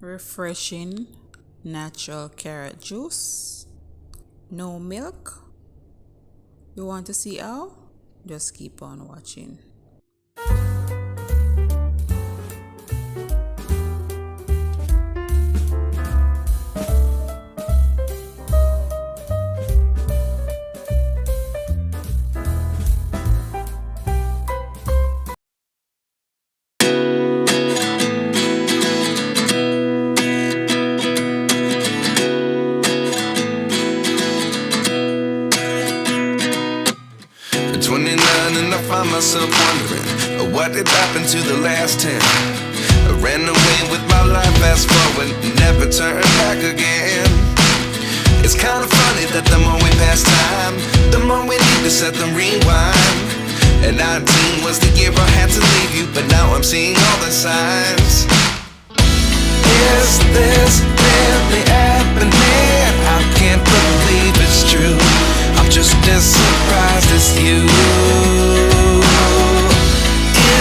refreshing natural carrot juice, no milk. You want to see how? Just keep on watching. Myself wondering what did happen to the last 10. I ran away with my life, fast forward, never turn back again. It's kind of funny that the more we pass time, the more we need to set them rewind. And 19 was the year I had to leave you, but now I'm seeing all the signs. Is this really happening? I can't believe it's true. I'm just as surprised as you.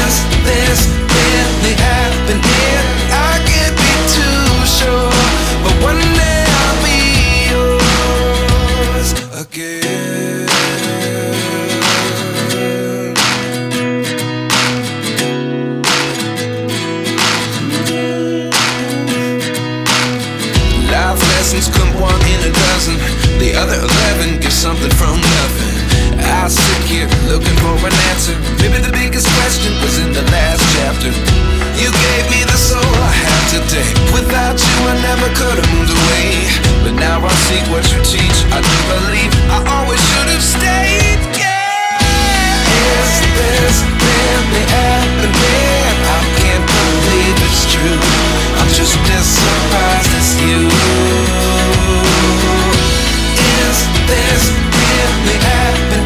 Is this really happening? I can't be too sure, but one day I'll be yours again. Life lessons come one in a dozen. The other 11 get something from nothing. I sit here looking for an answer. Maybe the biggest question was in the last chapter. You gave me the soul I have today. Without you I never could have moved away. But now I see what you teach. I do believe I always should have stayed. Yeah. Is this really happening? I can't believe it's true. I'm just as surprised as you. Is this really happening?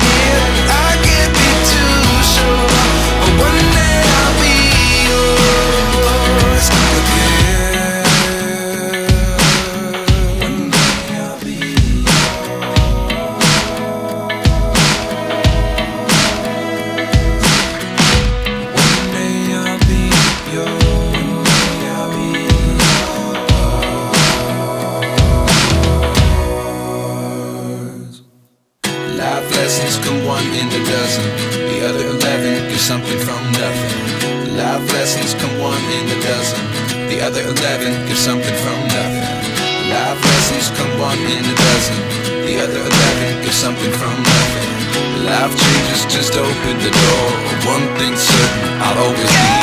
I can't be too sure, but one day I'll be yours again. One day I'll be yours. One day I'll be yours. I'll be yours. Life lessons come one in a dozen. The other 11 get something from nothing. Life lessons come one in a dozen. The other 11 get something from nothing. Life lessons come one in a dozen. The other 11 get something from nothing. Life changes just open the door. One thing's certain, I'll always be